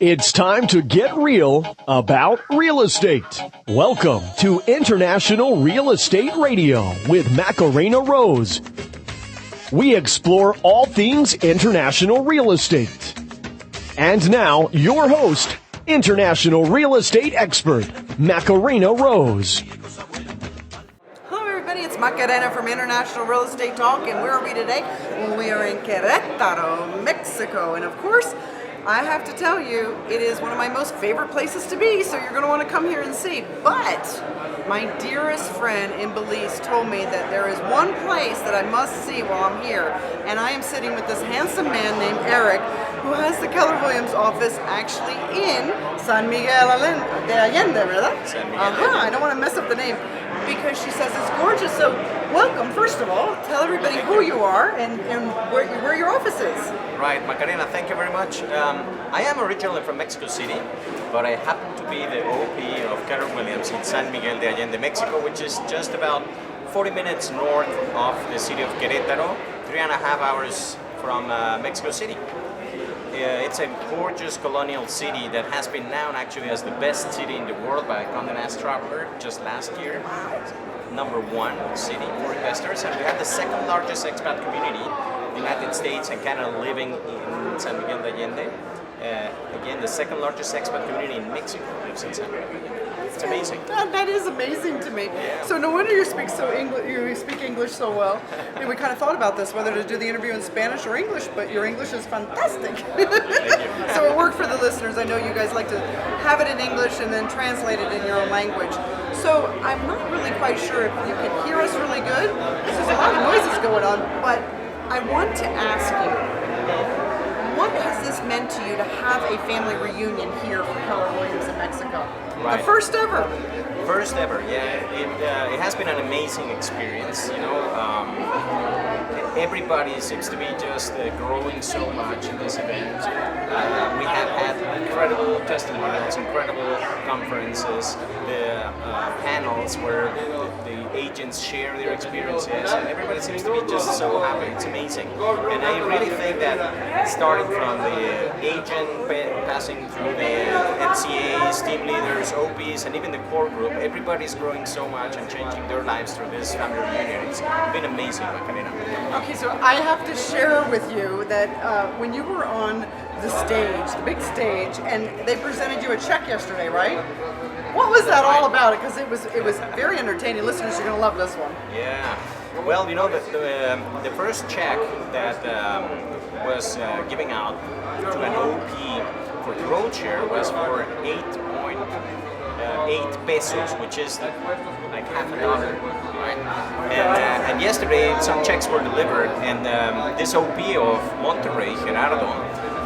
It's time to get real about real estate. Welcome to International Real Estate Radio with Macarena Rose. We explore all things international real estate. And now, your host, international real estate expert, Macarena Rose. Hello everybody, it's Macarena from International Real Estate Talk, and where are we today? Well, we are in Querétaro, Mexico, and of course, I have to tell you, it is one of my most favorite places to be, so you're going to want to come here and see. But my dearest friend in Belize told me that there is one place that I must see while I'm here, and I am sitting with this handsome man named Eric, who has the Keller Williams office actually in San Miguel de Allende, ¿verdad? San Miguel de Allende. I don't want to mess up the name, because she says it's gorgeous. So welcome, first of all. Tell everybody who you are and where your office is. Right, Macarena, thank you very much. I am originally from Mexico City, but I happen to be the OP of Keller Williams in San Miguel de Allende, Mexico, which is just about 40 minutes north of the city of Querétaro, 3.5 hours from Mexico City. It's a gorgeous colonial city that has been known actually as the best city in the world by Condé Nast Traveler just last year. Number one city for investors, and we have the second largest expat community in the United States and Canada living in San Miguel de Allende. Again, the second largest expat community in Mexico lives in San Miguel de Allende. It's amazing. That is amazing to me. Yeah. So no wonder you speak English so well. I mean, we kind of thought about this, whether to do the interview in Spanish or English, but your English is fantastic. So it worked for the listeners. I know you guys like to have it in English and then translate it in your own language. So I'm not really quite sure if you can hear us really good. There's a lot of noises going on, but I want to ask you, what has this meant to you to have a family reunion here for Keller Williams in Mexico? Right. The first ever. First ever, yeah. It has been an amazing experience. You know, everybody seems to be just growing so much in this event. We have had incredible testimonials, incredible conferences, the panels where the agents share their experiences, and everybody seems to be just so happy. It's amazing, and I really think that starting from the agent, passing through the MCAs, team leaders, OPs, and even the core group, everybody's growing so much and changing their lives through this family reunion. It's been amazing, Macarena. Okay, so I have to share with you that when you were on the stage, the big stage, and they presented you a check yesterday, right? What was that all about? Because it was very entertaining. Listeners, you're going to love this one. Yeah. Well, you know, the first check that was giving out to an OP for the road share was for 8.8 pesos, which is like half a dollar, right? And yesterday some checks were delivered, and this OP of Monterrey, Gerardo,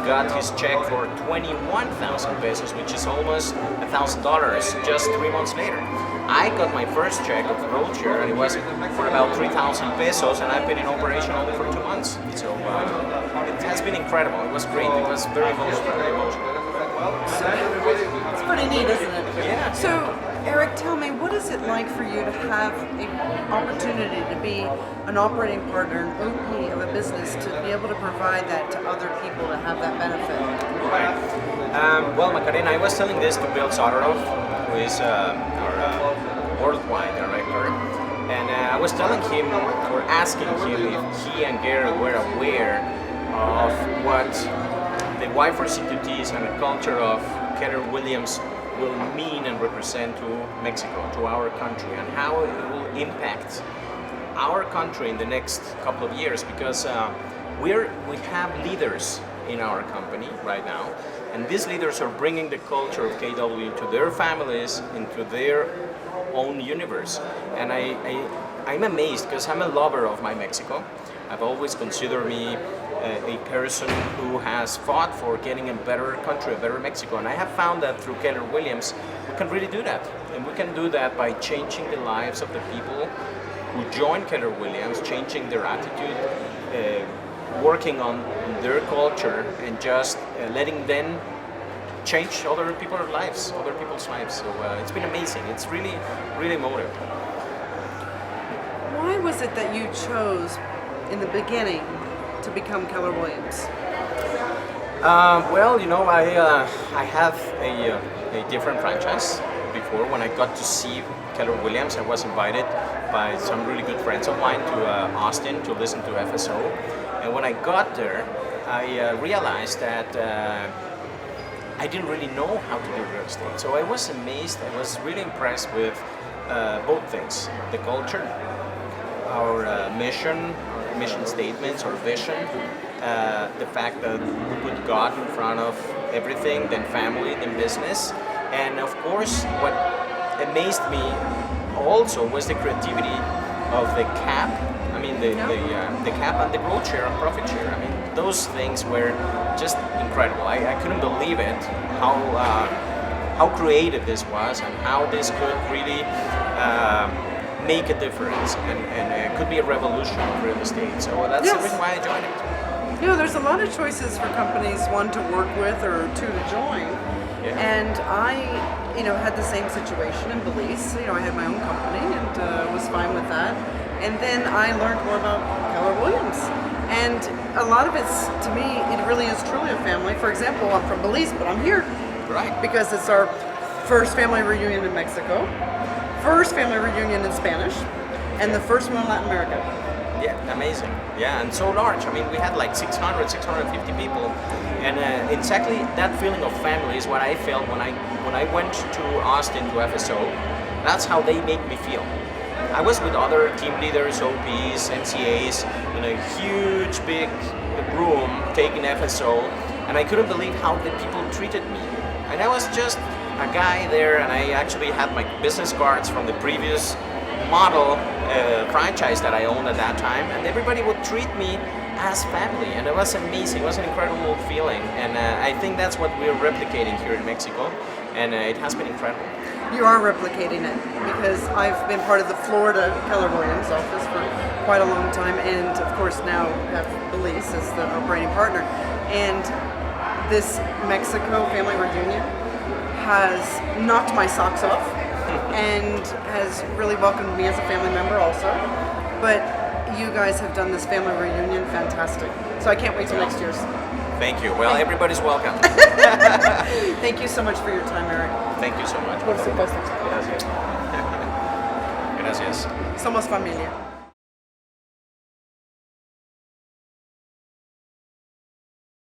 got his check for 21,000 pesos, which is almost $1,000 just 3 months later. I got my first check of road share, and it was for about 3,000 pesos, and I've been in operation only for 2 months. So it has been incredible. It was great. It was very emotional. It's pretty neat, isn't it? Yeah. So, Eric, tell me, what is it like for you to have an opportunity to be an operating partner, an OP of a business, to be able to provide that to other people to have that benefit? Right. Well, Macarena, I was telling this to Bill Soderov, who is our worldwide director, and I was telling him, or asking him, if he and Garrett were aware of what the Y4CQTs and the culture of Keller Williams will mean and represent to Mexico, to our country, and how it will impact our country in the next couple of years, because we have leaders in our company right now, and these leaders are bringing the culture of KW to their families, into their own universe. And I'm amazed, because I'm a lover of my Mexico. I've always considered me a person who has fought for getting a better country, a better Mexico. And I have found that through Keller Williams, we can really do that. And we can do that by changing the lives of the people who join Keller Williams, changing their attitude, working on their culture, and just letting them change other people's lives. So it's been amazing. It's really, really emotive. Why was it that you chose, in the beginning, to become Keller Williams? Well, I have a different franchise. Before, when I got to see Keller Williams, I was invited by some really good friends of mine to Austin to listen to FSO. And when I got there, I realized that I didn't really know how to do real estate. So I was amazed. I was really impressed with both things: the culture, our mission statements, our vision, the fact that we put God in front of everything, then family, then business, and of course, what amazed me also was the creativity of the cap. I mean, the cap and the growth share and profit share. I mean, those things were just incredible. I couldn't believe it, how creative this was and how this could really make a difference and it could be a revolution in real estate. So that's the reason why I joined it. There's a lot of choices for companies, one to work with or two to join. Yeah. And I, had the same situation in Belize. I had my own company and was fine with that. And then I learned more about Keller Williams. And a lot of it's, to me, it really is truly a family. For example, I'm from Belize, but I'm here. Right. Because it's our first family reunion in Mexico, first family reunion in Spanish, and the first one in Latin America. Yeah, amazing. Yeah, and so large. I mean, we had like 600, 650 people. And exactly that feeling of family is what I felt when I went to Austin to FSO. That's how they make me feel. I was with other team leaders, OPs, MCAs, in a huge, big room taking FSO, and I couldn't believe how the people treated me. And I was just a guy there, and I actually had my business cards from the previous model franchise that I owned at that time, and everybody would treat me as family, and it was amazing. It was an incredible feeling, and I think that's what we're replicating here in Mexico, and it has been incredible. You are replicating it, because I've been part of the Florida Keller Williams office for quite a long time, and of course now have Belize as the operating partner. And this Mexico family reunion has knocked my socks off and has really welcomed me as a family member also. But you guys have done this family reunion fantastic. So I can't wait till next year's. Thank you. Well, everybody's welcome. Thank you so much for your time, Eric. Thank you so much. Por supuesto. Gracias. Gracias. Somos familia.